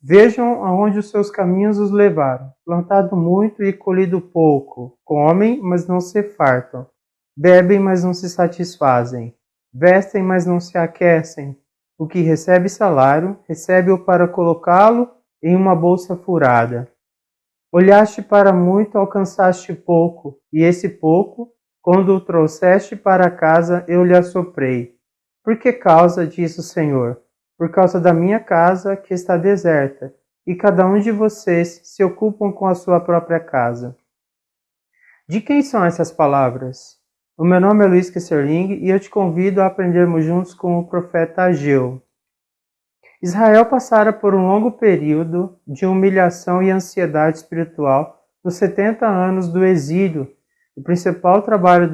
Vejam aonde os seus caminhos os levaram. Plantado muito e colhido pouco. Comem, mas não se fartam. Bebem, mas não se satisfazem. Vestem, mas não se aquecem. O que recebe salário, recebe-o para colocá-lo em uma bolsa furada. Olhaste para muito, alcançaste pouco, e esse pouco, quando o trouxeste para casa, eu lhe assoprei. Por que causa, diz o Senhor? Por causa da minha casa, que está deserta, e cada um de vocês se ocupam com a sua própria casa. De quem são essas palavras? O meu nome é Luiz Kesserling e eu te convido a aprendermos juntos com o profeta Ageu. Israel passara por um longo período de humilhação e ansiedade espiritual nos 70 anos do exílio. O principal trabalho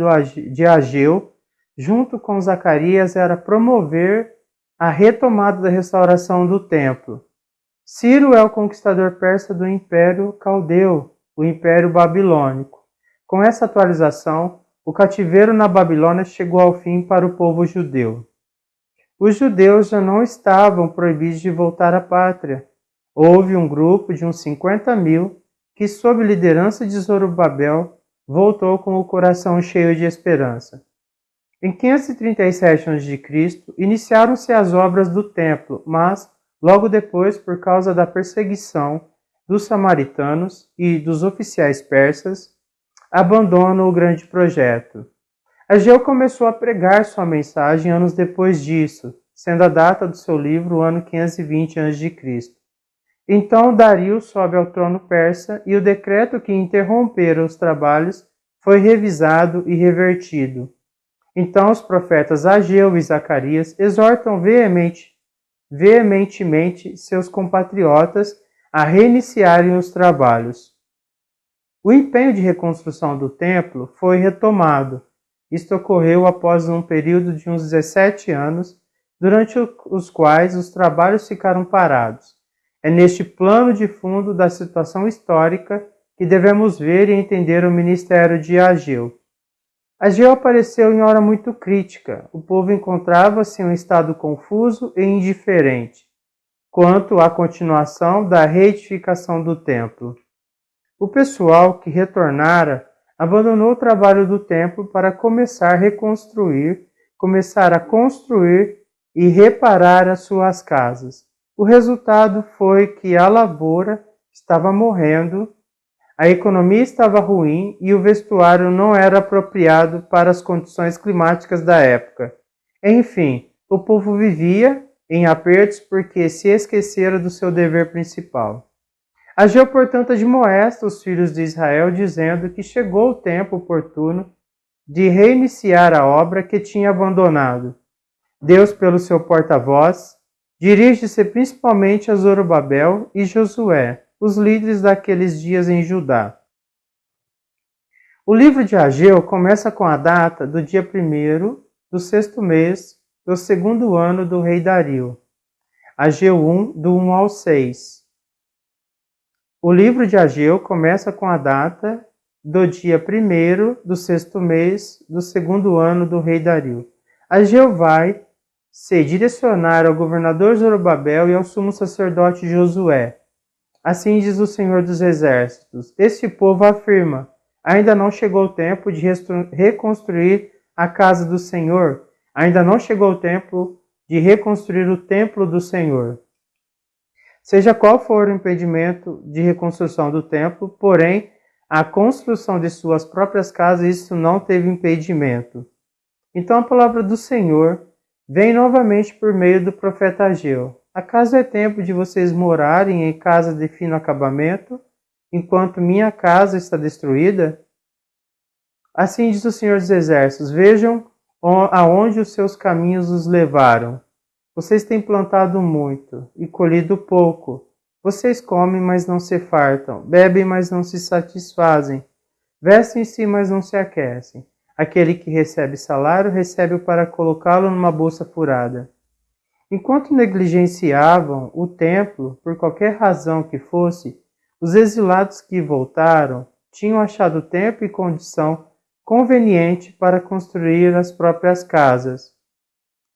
de Ageu, junto com Zacarias, era promover a retomada da restauração do templo. Ciro é o conquistador persa do Império Caldeu, o Império Babilônico. Com essa atualização, o cativeiro na Babilônia chegou ao fim para o povo judeu. Os judeus já não estavam proibidos de voltar à pátria. Houve um grupo de uns 50.000 que, sob liderança de Zorobabel, voltou com o coração cheio de esperança. Em 537 a.C., iniciaram-se as obras do templo, mas, logo depois, por causa da perseguição dos samaritanos e dos oficiais persas, abandonam o grande projeto. Ageu começou a pregar sua mensagem anos depois disso, sendo a data do seu livro o ano 520 a.C. Então Dario sobe ao trono persa e o decreto que interrompera os trabalhos foi revisado e revertido. Então os profetas Ageu e Zacarias exortam veementemente seus compatriotas a reiniciarem os trabalhos. O empenho de reconstrução do templo foi retomado. Isto ocorreu após um período de uns 17 anos, durante os quais os trabalhos ficaram parados. É neste plano de fundo da situação histórica que devemos ver e entender o ministério de Ageu. Ageu apareceu em hora muito crítica. O povo encontrava-se em um estado confuso e indiferente quanto à continuação da reedificação do templo. O pessoal que retornara abandonou o trabalho do templo para começar a construir e reparar as suas casas. O resultado foi que a lavoura estava morrendo, a economia estava ruim e o vestuário não era apropriado para as condições climáticas da época. Enfim, o povo vivia em apertos porque se esquecera do seu dever principal. Ageu, portanto, admoesta os filhos de Israel, dizendo que chegou o tempo oportuno de reiniciar a obra que tinha abandonado. Deus, pelo seu porta-voz, dirige-se principalmente a Zorobabel e Josué, os líderes daqueles dias em Judá. O livro de Ageu começa com a data do dia 1º do 6º mês do 2º ano do rei Dario. Ageu 1, do 1 ao 6. O livro de Ageu começa com a data do dia 1º do 6º mês do 2º ano do rei Dario. Ageu vai se direcionar ao governador Zorobabel e ao sumo sacerdote Josué. Assim diz o Senhor dos Exércitos: este povo afirma, ainda não chegou o tempo de reconstruir a casa do Senhor, ainda não chegou o tempo de reconstruir o templo do Senhor. Seja qual for o impedimento de reconstrução do templo, porém, a construção de suas próprias casas, isso não teve impedimento. Então a palavra do Senhor vem novamente por meio do profeta Ageu. Acaso é tempo de vocês morarem em casa de fino acabamento, enquanto minha casa está destruída? Assim diz o Senhor dos Exércitos: vejam aonde os seus caminhos os levaram. Vocês têm plantado muito e colhido pouco. Vocês comem, mas não se fartam. Bebem, mas não se satisfazem. Vestem-se, mas não se aquecem. Aquele que recebe salário, recebe-o para colocá-lo numa bolsa furada. Enquanto negligenciavam o templo, por qualquer razão que fosse, os exilados que voltaram tinham achado tempo e condição conveniente para construir as próprias casas.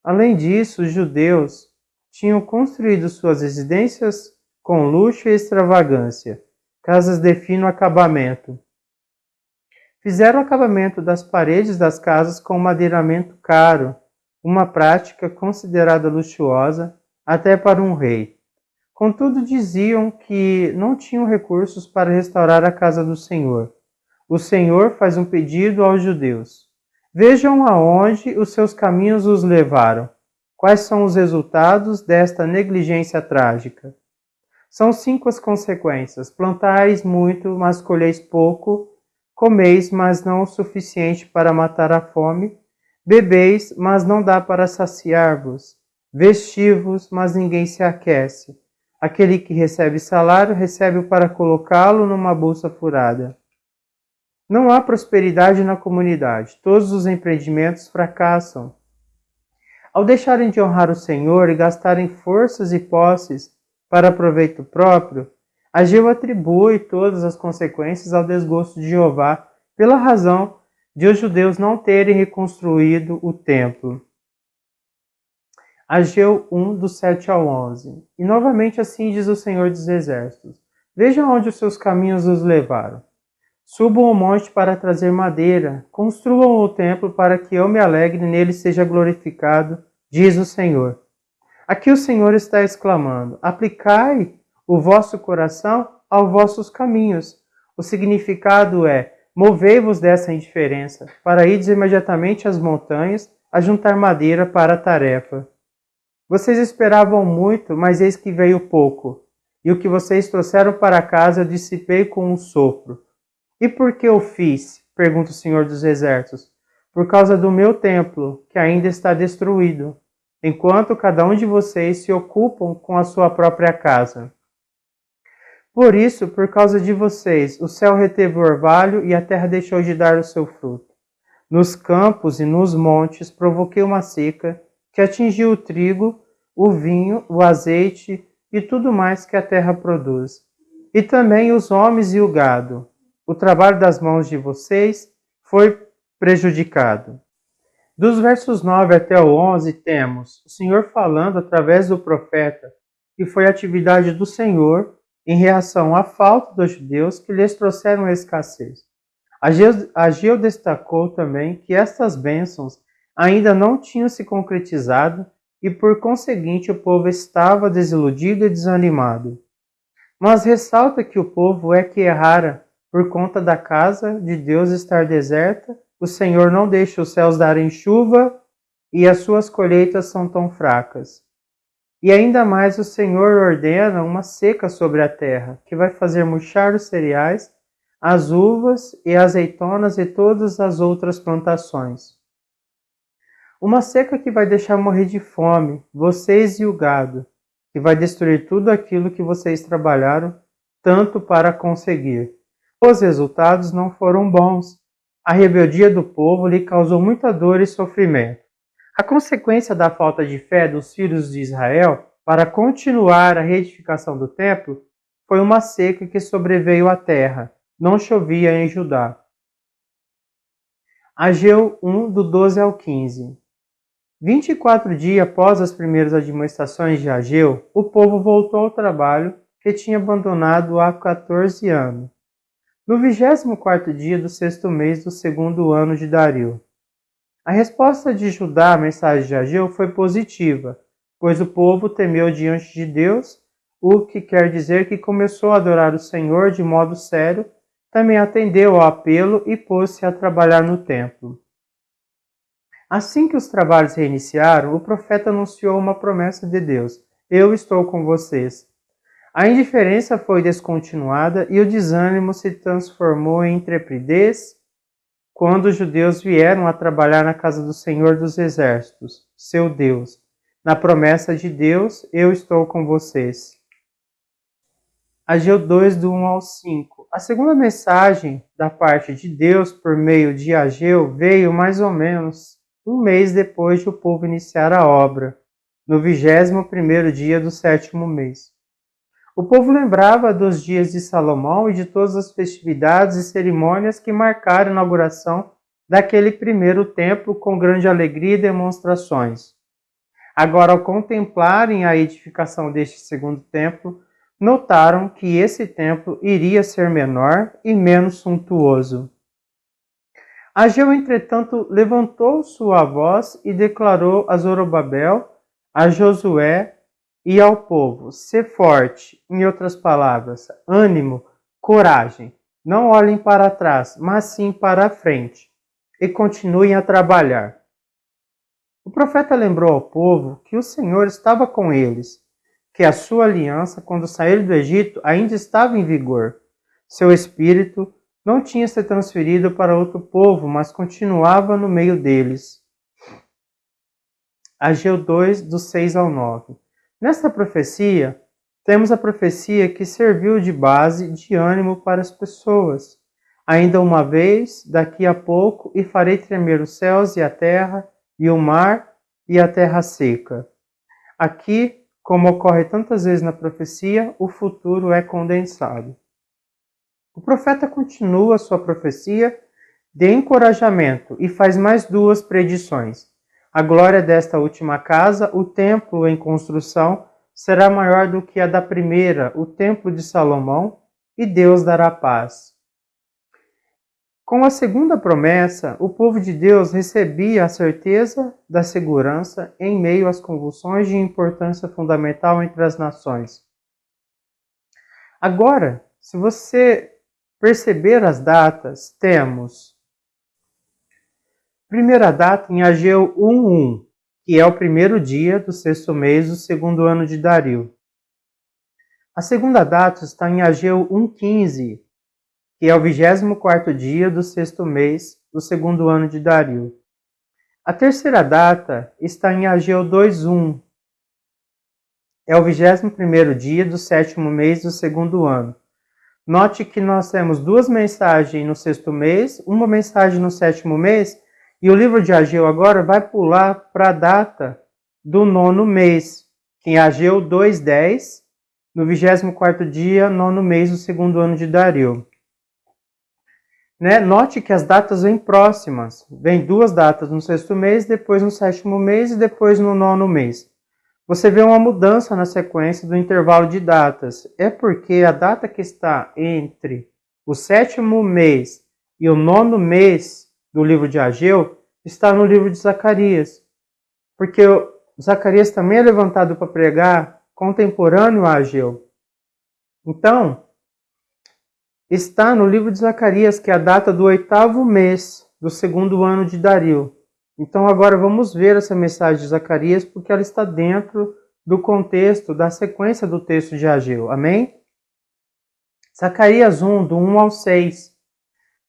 Além disso, os judeus tinham construído suas residências com luxo e extravagância, casas de fino acabamento. Fizeram o acabamento das paredes das casas com madeiramento caro, uma prática considerada luxuosa até para um rei. Contudo, diziam que não tinham recursos para restaurar a casa do Senhor. O Senhor faz um pedido aos judeus. Vejam aonde os seus caminhos os levaram. Quais são os resultados desta negligência trágica? São 5 as consequências. Plantais muito, mas colheis pouco. Comeis, mas não o suficiente para matar a fome. Bebeis, mas não dá para saciar-vos. Vestivos, mas ninguém se aquece. Aquele que recebe salário, recebe para colocá-lo numa bolsa furada. Não há prosperidade na comunidade. Todos os empreendimentos fracassam. Ao deixarem de honrar o Senhor e gastarem forças e posses para proveito próprio, Ageu atribui todas as consequências ao desgosto de Jeová, pela razão de os judeus não terem reconstruído o templo. Ageu 1, do 7 ao 11. E novamente assim diz o Senhor dos Exércitos: Vejam onde os seus caminhos os levaram. Subam ao monte para trazer madeira, construam o templo para que eu me alegre e nele seja glorificado, diz o Senhor. Aqui o Senhor está exclamando: aplicai o vosso coração aos vossos caminhos. O significado é: movei-vos dessa indiferença, para ides imediatamente às montanhas a juntar madeira para a tarefa. Vocês esperavam muito, mas eis que veio pouco, e o que vocês trouxeram para casa eu dissipei com um sopro. E por que o fiz? Pergunta o Senhor dos Exércitos. Por causa do meu templo, que ainda está destruído, enquanto cada um de vocês se ocupam com a sua própria casa. Por isso, por causa de vocês, o céu reteve o orvalho e a terra deixou de dar o seu fruto. Nos campos e nos montes provoquei uma seca que atingiu o trigo, o vinho, o azeite e tudo mais que a terra produz. E também os homens e o gado. O trabalho das mãos de vocês foi prejudicado. Dos versos 9 até o 11 temos o Senhor falando através do profeta que foi a atividade do Senhor em reação à falta dos judeus que lhes trouxeram a escassez. Ageu destacou também que estas bênçãos ainda não tinham se concretizado e, por conseguinte, o povo estava desiludido e desanimado. Mas ressalta que o povo é que errara por conta da casa de Deus estar deserta, o Senhor não deixa os céus darem chuva e as suas colheitas são tão fracas. E ainda mais o Senhor ordena uma seca sobre a terra, que vai fazer murchar os cereais, as uvas e azeitonas e todas as outras plantações. Uma seca que vai deixar morrer de fome vocês e o gado, que vai destruir tudo aquilo que vocês trabalharam tanto para conseguir. Os resultados não foram bons. A rebeldia do povo lhe causou muita dor e sofrimento. A consequência da falta de fé dos filhos de Israel para continuar a reedificação do templo foi uma seca que sobreveio à terra. Não chovia em Judá. Ageu 1, do 12 ao 15. 24 dias após as primeiras admoestações de Ageu, o povo voltou ao trabalho que tinha abandonado há 14 anos. No 24º dia do 6º mês do 2º ano de Dario. A resposta de Judá à mensagem de Ageu foi positiva, pois o povo temeu diante de Deus, o que quer dizer que começou a adorar o Senhor de modo sério, também atendeu ao apelo e pôs-se a trabalhar no templo. Assim que os trabalhos reiniciaram, o profeta anunciou uma promessa de Deus: Eu estou com vocês. A indiferença foi descontinuada e o desânimo se transformou em intrepidez quando os judeus vieram a trabalhar na casa do Senhor dos Exércitos, seu Deus. Na promessa de Deus, eu estou com vocês. Ageu 2, do 1 ao 5. A segunda mensagem da parte de Deus por meio de Ageu veio mais ou menos um mês depois de o povo iniciar a obra, no 21º dia do 7º mês. O povo lembrava dos dias de Salomão e de todas as festividades e cerimônias que marcaram a inauguração daquele primeiro templo com grande alegria e demonstrações. Agora, ao contemplarem a edificação deste segundo templo, notaram que esse templo iria ser menor e menos suntuoso. Ageu, entretanto, levantou sua voz e declarou a Zorobabel, a Josué e ao povo: Sê forte, em outras palavras, ânimo, coragem. Não olhem para trás, mas sim para a frente, e continuem a trabalhar. O profeta lembrou ao povo que o Senhor estava com eles, que a sua aliança, quando saíram do Egito, ainda estava em vigor. Seu espírito não tinha se transferido para outro povo, mas continuava no meio deles. Ageu 2, do 6 ao 9. Nesta profecia, temos a profecia que serviu de base de ânimo para as pessoas. Ainda uma vez, daqui a pouco, e farei tremer os céus e a terra, e o mar e a terra seca. Aqui, como ocorre tantas vezes na profecia, o futuro é condensado. O profeta continua sua profecia de encorajamento e faz mais duas predições. A glória desta última casa, o templo em construção, será maior do que a da primeira, o templo de Salomão, e Deus dará paz. Com a segunda promessa, o povo de Deus recebia a certeza da segurança em meio às convulsões de importância fundamental entre as nações. Agora, se você perceber as datas, temos primeira data em Ageu 1:1, que é o primeiro dia do sexto mês do segundo ano de Dario. A segunda data está em Ageu 1:15, que é o 24º dia do sexto mês do segundo ano de Dario. A terceira data está em Ageu 2:1, é o 21º dia do sétimo mês do segundo ano. Note que nós temos duas mensagens no sexto mês, uma mensagem no sétimo mês, e o livro de Ageu agora vai pular para a data do nono mês, que em Ageu 2:10, no 24º dia, nono mês do segundo ano de Dario. Note que as datas vêm próximas. Vem duas datas no sexto mês, depois no sétimo mês e depois no nono mês. Você vê uma mudança na sequência do intervalo de datas. É porque a data que está entre o sétimo mês e o nono mês do livro de Ageu está no livro de Zacarias. Porque Zacarias também é levantado para pregar contemporâneo a Ageu. Então, está no livro de Zacarias, que é a data do 8º mês do segundo ano de Dario. Então agora vamos ver essa mensagem de Zacarias, porque ela está dentro do contexto, da sequência do texto de Ageu. Amém? Zacarias 1, do 1 ao 6.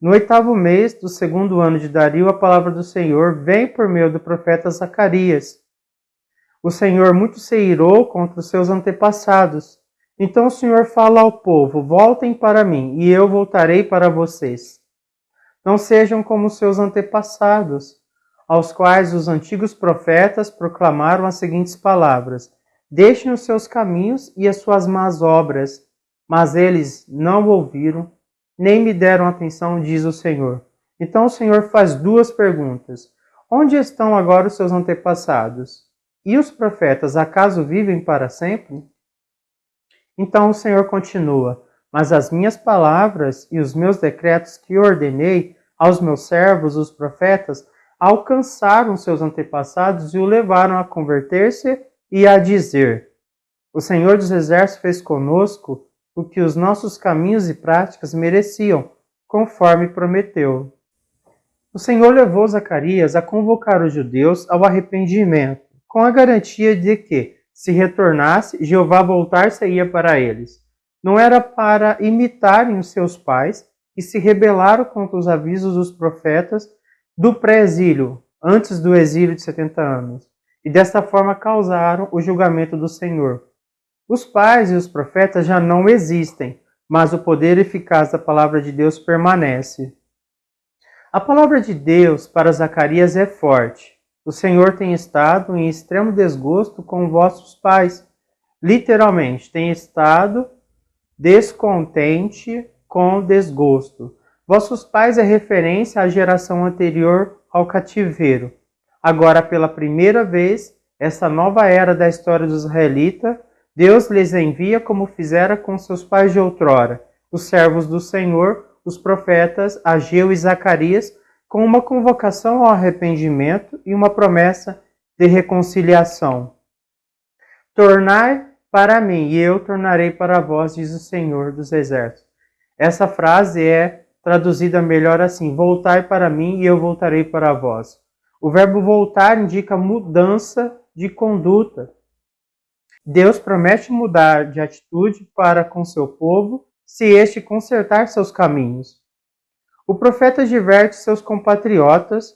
No 8º mês do segundo ano de Dario, a palavra do Senhor vem por meio do profeta Zacarias. O Senhor muito se irou contra os seus antepassados. Então o Senhor fala ao povo: voltem para mim, e eu voltarei para vocês. Não sejam como seus antepassados, aos quais os antigos profetas proclamaram as seguintes palavras: deixem os seus caminhos e as suas más obras. Mas eles não ouviram, nem me deram atenção, diz o Senhor. Então o Senhor faz duas perguntas: onde estão agora os seus antepassados? E os profetas, acaso vivem para sempre? Então o Senhor continua: mas as minhas palavras e os meus decretos que ordenei aos meus servos, os profetas, alcançaram seus antepassados e o levaram a converter-se e a dizer: o Senhor dos Exércitos fez conosco o que os nossos caminhos e práticas mereciam, conforme prometeu. O Senhor levou Zacarias a convocar os judeus ao arrependimento, com a garantia de que, se retornasse, Jeová voltar-se-ia para eles. Não era para imitarem os seus pais, que se rebelaram contra os avisos dos profetas do pré-exílio, antes do exílio de 70 anos, e desta forma causaram o julgamento do Senhor. Os pais e os profetas já não existem, mas o poder eficaz da palavra de Deus permanece. A palavra de Deus para Zacarias é forte. O Senhor tem estado em extremo desgosto com vossos pais. Literalmente, tem estado descontente com desgosto. Vossos pais é referência à geração anterior ao cativeiro. Agora, pela primeira vez, essa nova era da história dos israelitas Deus lhes envia como fizera com seus pais de outrora, os servos do Senhor, os profetas Ageu e Zacarias, com uma convocação ao arrependimento e uma promessa de reconciliação. Tornai para mim, e eu tornarei para vós, diz o Senhor dos Exércitos. Essa frase é traduzida melhor assim: voltai para mim e eu voltarei para vós. O verbo voltar indica mudança de conduta. Deus promete mudar de atitude para com seu povo, se este consertar seus caminhos. O profeta adverte seus compatriotas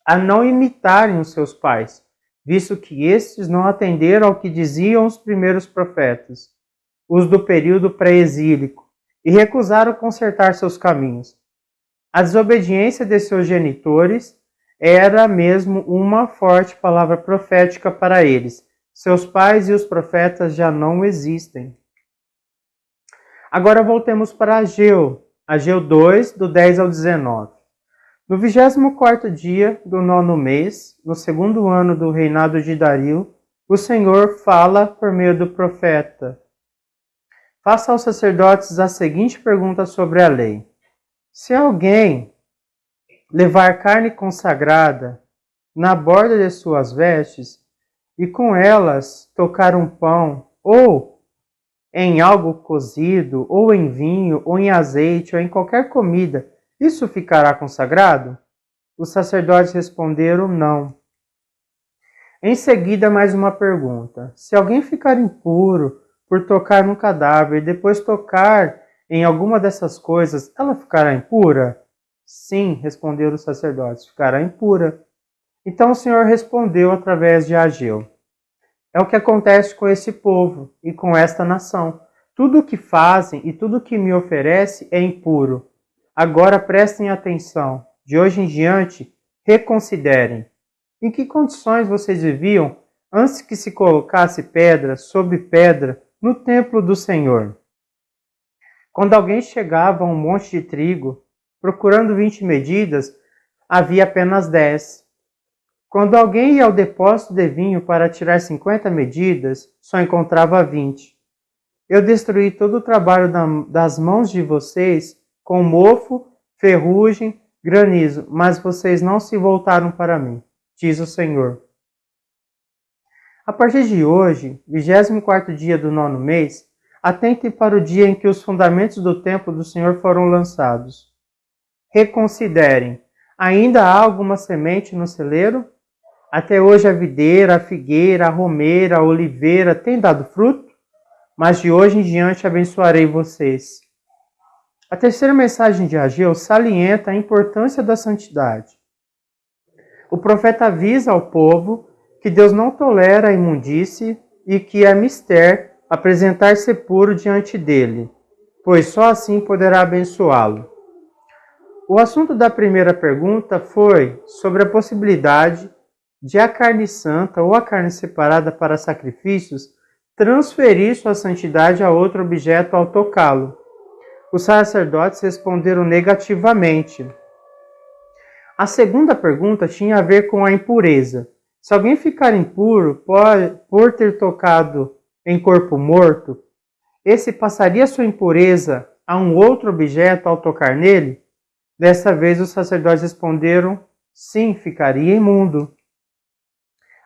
a não imitarem os seus pais, visto que estes não atenderam ao que diziam os primeiros profetas, os do período pré-exílico, e recusaram consertar seus caminhos. A desobediência de seus genitores era mesmo uma forte palavra profética para eles. Seus pais e os profetas já não existem. Agora voltemos para Ageu. Ageu 2, do 10 ao 19. No 24º dia do 9º mês, no 2º ano do reinado de Dario, o Senhor fala por meio do profeta. Faça aos sacerdotes a seguinte pergunta sobre a lei. Se alguém levar carne consagrada na borda de suas vestes e com elas tocar um pão, ou em algo cozido, ou em vinho, ou em azeite, ou em qualquer comida, isso ficará consagrado? Os sacerdotes responderam não. Em seguida, mais uma pergunta. Se alguém ficar impuro por tocar num cadáver e depois tocar em alguma dessas coisas, ela ficará impura? Sim, responderam os sacerdotes, ficará impura. Então o Senhor respondeu através de Ageu. É o que acontece com esse povo e com esta nação. Tudo o que fazem e tudo o que me oferece é impuro. Agora prestem atenção. De hoje em diante, reconsiderem. Em que condições vocês viviam antes que se colocasse pedra sobre pedra no templo do Senhor? Quando alguém chegava a um monte de trigo, procurando 20 medidas, havia apenas 10. Quando alguém ia ao depósito de vinho para tirar 50 medidas, só encontrava 20. Eu destruí todo o trabalho das mãos de vocês com mofo, ferrugem, granizo, mas vocês não se voltaram para mim, diz o Senhor. A partir de hoje, 24º dia do 9º mês, atentem para o dia em que os fundamentos do templo do Senhor foram lançados. Reconsiderem, ainda há alguma semente no celeiro? Até hoje a videira, a figueira, a romeira, a oliveira têm dado fruto, mas de hoje em diante abençoarei vocês. A terceira mensagem de Ageu salienta a importância da santidade. O profeta avisa ao povo que Deus não tolera a imundície e que é mister apresentar-se puro diante dele, pois só assim poderá abençoá-lo. O assunto da primeira pergunta foi sobre a possibilidade de a carne santa ou a carne separada para sacrifícios transferir sua santidade a outro objeto ao tocá-lo. Os sacerdotes responderam negativamente. A segunda pergunta tinha a ver com a impureza. Se alguém ficar impuro por ter tocado em corpo morto, esse passaria sua impureza a um outro objeto ao tocar nele? Dessa vez os sacerdotes responderam, sim, ficaria imundo.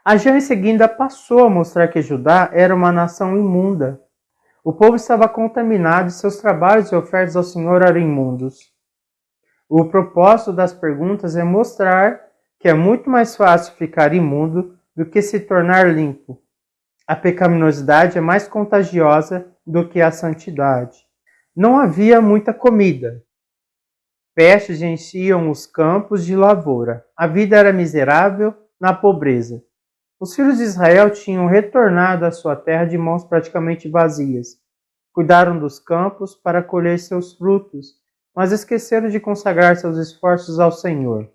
Ageu em seguida passou a mostrar que Judá era uma nação imunda. O povo estava contaminado e seus trabalhos e ofertas ao Senhor eram imundos. O propósito das perguntas é mostrar que é muito mais fácil ficar imundo do que se tornar limpo. A pecaminosidade é mais contagiosa do que a santidade. Não havia muita comida. Pestes enchiam os campos de lavoura. A vida era miserável na pobreza. Os filhos de Israel tinham retornado à sua terra de mãos praticamente vazias. Cuidaram dos campos para colher seus frutos, mas esqueceram de consagrar seus esforços ao Senhor.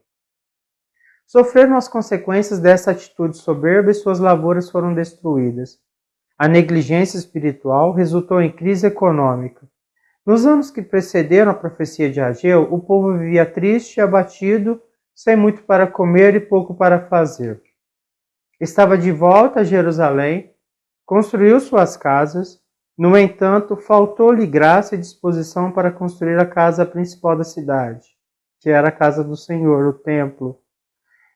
Sofreram as consequências dessa atitude soberba e suas lavouras foram destruídas. A negligência espiritual resultou em crise econômica. Nos anos que precederam a profecia de Ageu, o povo vivia triste e abatido, sem muito para comer e pouco para fazer. Estava de volta a Jerusalém, construiu suas casas. No entanto, faltou-lhe graça e disposição para construir a casa principal da cidade, que era a casa do Senhor, o templo.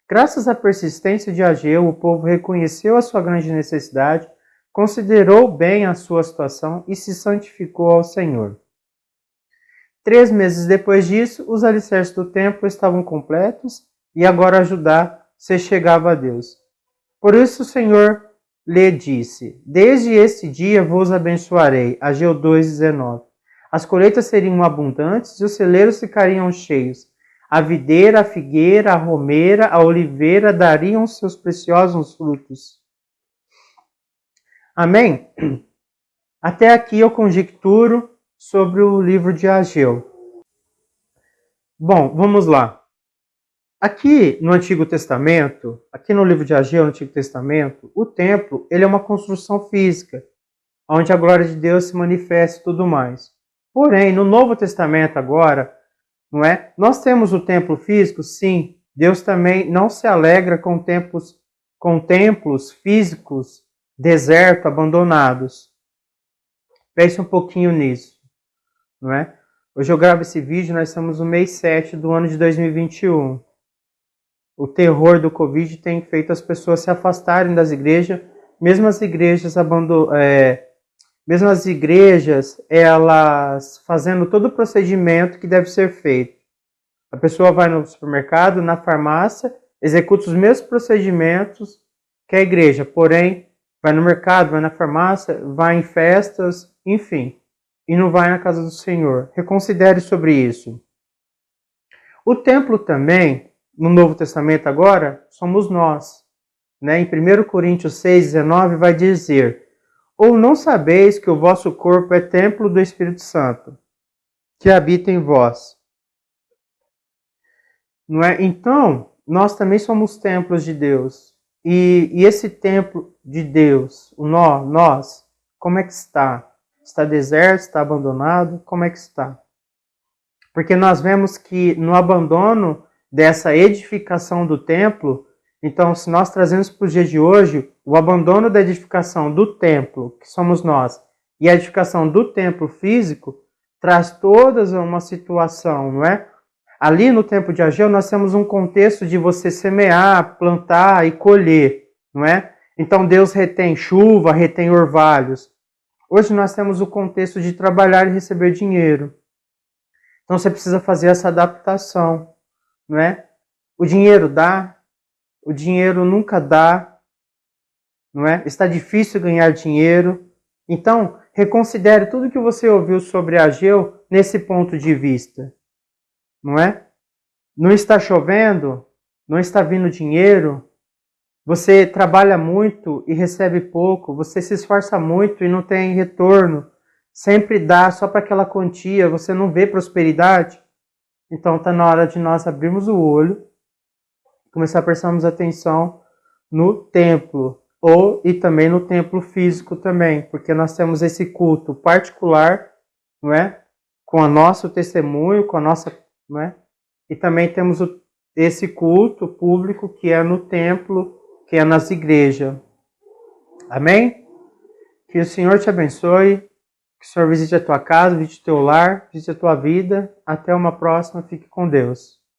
Graças à persistência de Ageu, o povo reconheceu a sua grande necessidade, considerou bem a sua situação e se santificou ao Senhor. 3 meses depois disso, os alicerces do templo estavam completos e agora Judá se chegava a Deus. Por isso o Senhor lhe disse: Desde este dia vos abençoarei. Ageu 2:19. As colheitas seriam abundantes e os celeiros ficariam cheios. A videira, a figueira, a romeira, a oliveira dariam seus preciosos frutos. Amém? Até aqui eu conjecturo sobre o livro de Ageu. Bom, vamos lá. Aqui no Antigo Testamento, aqui no livro de Ageu, no Antigo Testamento, o templo ele é uma construção física, onde a glória de Deus se manifesta e tudo mais. Porém, no Novo Testamento agora, não é? Nós temos o templo físico, sim. Deus também não se alegra com templos físicos, desertos, abandonados. Pense um pouquinho nisso, não é? Hoje eu gravo esse vídeo, nós estamos no mês 7 do ano de 2021. O terror do Covid tem feito as pessoas se afastarem das igrejas, mesmo as igrejas, elas fazendo todo o procedimento que deve ser feito. A pessoa vai no supermercado, na farmácia, executa os mesmos procedimentos que a igreja, porém, vai no mercado, vai na farmácia, vai em festas, enfim, e não vai na casa do Senhor. Reconsidere sobre isso. O templo também, no Novo Testamento agora, somos nós. Né? Em 1 Coríntios 6:19 vai dizer: Ou não sabeis que o vosso corpo é templo do Espírito Santo, que habita em vós? Não é? Então, nós também somos templos de Deus. E esse templo de Deus, nós, como é que está? Está deserto? Está abandonado? Como é que está? Porque nós vemos que no abandono dessa edificação do templo, então se nós trazemos para o dia de hoje, o abandono da edificação do templo, que somos nós, e a edificação do templo físico, traz toda uma situação, não é? Ali no tempo de Ageu nós temos um contexto de você semear, plantar e colher, não é? Então Deus retém chuva, retém orvalhos. Hoje nós temos o contexto de trabalhar e receber dinheiro. Então você precisa fazer essa adaptação, não é? O dinheiro dá, o dinheiro nunca dá, não é? Está difícil ganhar dinheiro. Então, reconsidere tudo que você ouviu sobre Ageu nesse ponto de vista, não é? Não está chovendo, não está vindo dinheiro, você trabalha muito e recebe pouco, você se esforça muito e não tem retorno, sempre dá só para aquela quantia, você não vê prosperidade. Então está na hora de nós abrirmos o olho, começar a prestarmos atenção no templo, e também no templo físico também, porque nós temos esse culto particular, não é? Com o nosso testemunho, com a nossa, não é? E também temos esse culto público que é no templo, que é nas igrejas. Amém? Que o Senhor te abençoe, que o Senhor visite a tua casa, visite o teu lar, visite a tua vida. Até uma próxima, fique com Deus.